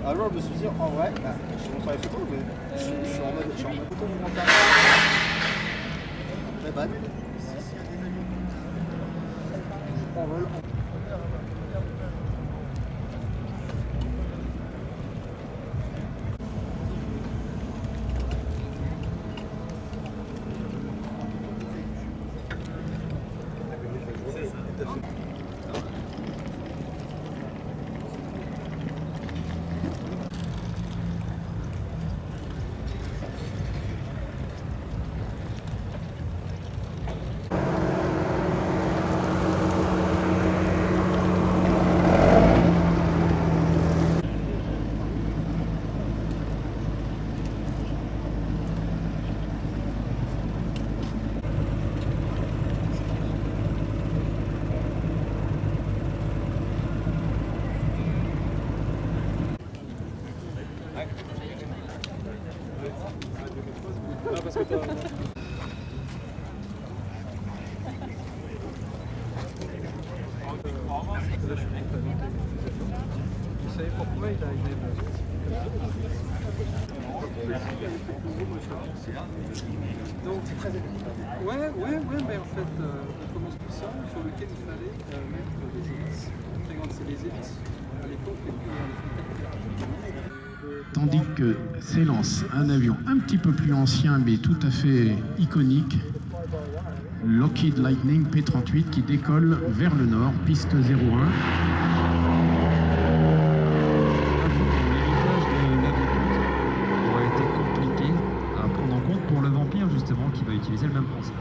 Alors je me suis dit, en vrai, je te montre les photos, mais je suis en mode photo monumentale. Très bad. En vol. Parce que vous savez pourquoi il a une donc c'est très ouais, mais en fait, on commence tout ça sur lequel il fallait mettre des hélices. C'est les hélices à l'époque les plus Tandis que s'élance un avion un petit peu plus ancien mais tout à fait iconique, Lockheed Lightning P-38 qui décolle vers le nord, piste 01. Aurait été compliqué à prendre en compte pour le Vampire justement qui va utiliser le même principe.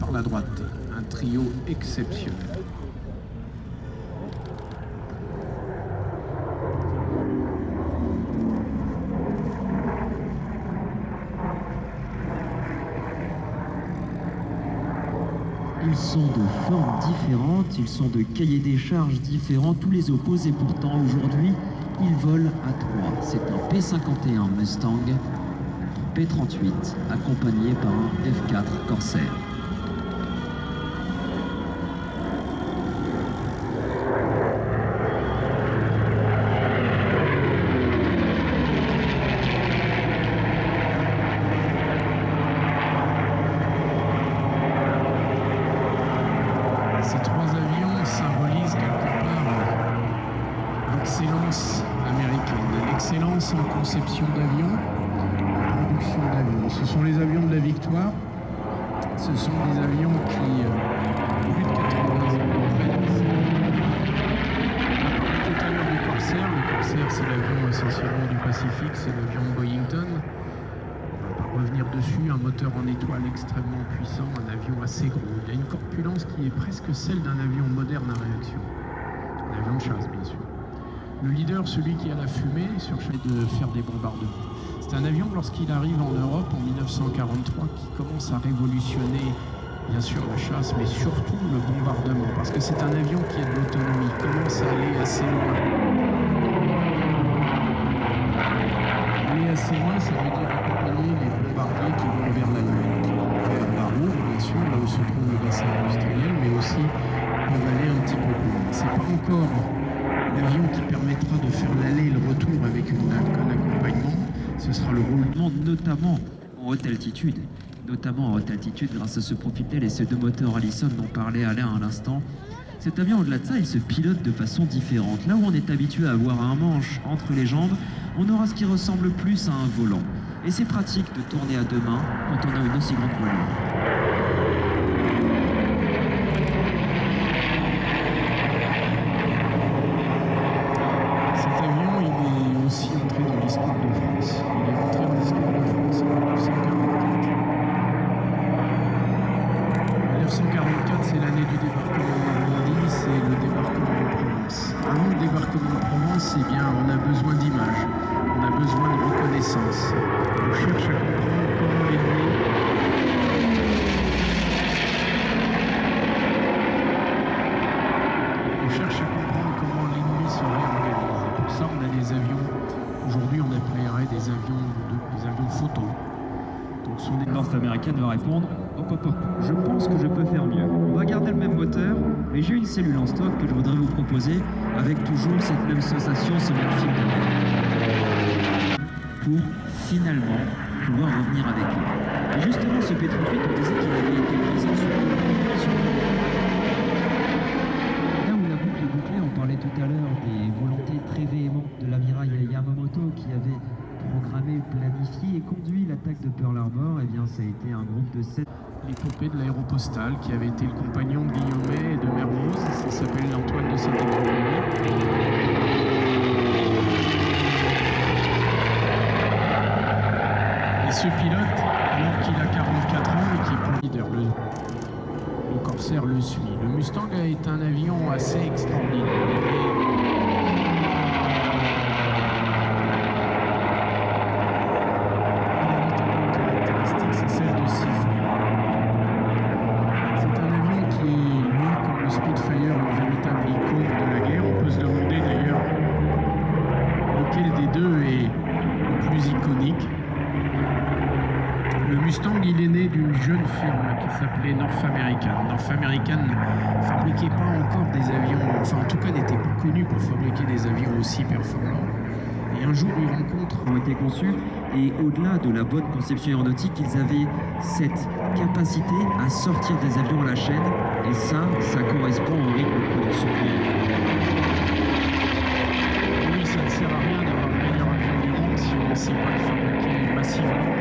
Par la droite, un trio exceptionnel. Ils sont de formes différentes, ils sont de cahiers des charges différents, tous les opposés pourtant aujourd'hui, ils volent à trois. C'est un P-51 Mustang, P-38, accompagné par un F-4 Corsair. Ces trois avions symbolisent quelque part l'excellence américaine, l'excellence en conception d'avions, en production d'avions. Ce sont les avions de la victoire, ce sont des avions qui, plus de 80 ans tout à l'heure du Corsair. Le Corsair, c'est l'avion essentiellement du Pacifique, c'est l'avion de Boeington. Revenir dessus, un moteur en étoile extrêmement puissant, un avion assez gros. Il a une corpulence qui est presque celle d'un avion moderne à réaction. Un avion de chasse, bien sûr. Le leader, celui qui a la fumée, surchauffe de faire des bombardements. C'est un avion, lorsqu'il arrive en Europe en 1943, qui commence à révolutionner, bien sûr, la chasse, mais surtout le bombardement. Parce que c'est un avion qui a de l'autonomie, commence à aller assez loin. Aller assez loin, ça veut dire accompagner les bombardiers qui vont vers l'Allemagne, qui vont vers la Ruhr, bien sûr, là où se trouve le bassin industriel, mais aussi peuvent aller un petit peu plus loin. C'est pas encore l'avion qui permettra de faire l'aller et le retour avec un accompagnement. Ce sera le rôle, notamment en haute altitude. Grâce à ce profil d'aile et ces deux moteurs Allison dont parlait Alain à l'instant. Cet avion, au-delà de ça, il se pilote de façon différente. Là où on est habitué à avoir un manche entre les jambes, on aura ce qui ressemble plus à un volant. Et c'est pratique de tourner à deux mains quand on a une aussi grande voilure. Cet avion, il est aussi entré dans l'histoire de France. Il est entré dans l'histoire de France en 1944. 1944, c'est l'année du débarquement de Normandie, c'est le débarquement de Provence. Avant le débarquement de Provence, eh bien, on a besoin d'images, on a besoin de reconnaissance. On cherche à comprendre comment l'ennemi serait organisé. Pour ça, on a North American va répondre « Hop, hop, hop, je pense que je peux faire mieux. On va garder le même moteur, mais j'ai une cellule en stock que je voudrais vous proposer avec toujours cette même sensation, ce même film de mer. » Pour finalement pouvoir revenir avec eux. Et justement, ce P-38, on disait qu'il avait été présent sur là où la boucle est bouclée, on parlait tout à l'heure des volontés très véhémentes de l'amiral Yamamoto qui avait programmé, planifié et conduit l'attaque de Pearl Harbor. Et bien, ça a été un groupe de 7. L'épopée de l'aéropostale, qui avait été le compagnon de Guillaumet et de Mermoz, il s'appelle Antoine de Saint-Exupéry. Et ce pilote, alors qu'il a 44 ans et qui est leader, le Corsair le suit. Le Mustang est un avion assez extraordinaire. Il est né d'une jeune firme qui s'appelait North American. North American ne fabriquait pas encore des avions, enfin en tout cas n'était pas connu pour fabriquer des avions aussi performants. Et un jour, ils rencontrent ont été conçus et au-delà de la bonne conception aéronautique, ils avaient cette capacité à sortir des avions à la chaîne et ça correspond au rythme de production. Oui, ça ne sert à rien d'avoir le meilleur avion du monde si on ne sait pas le fabriquer massivement.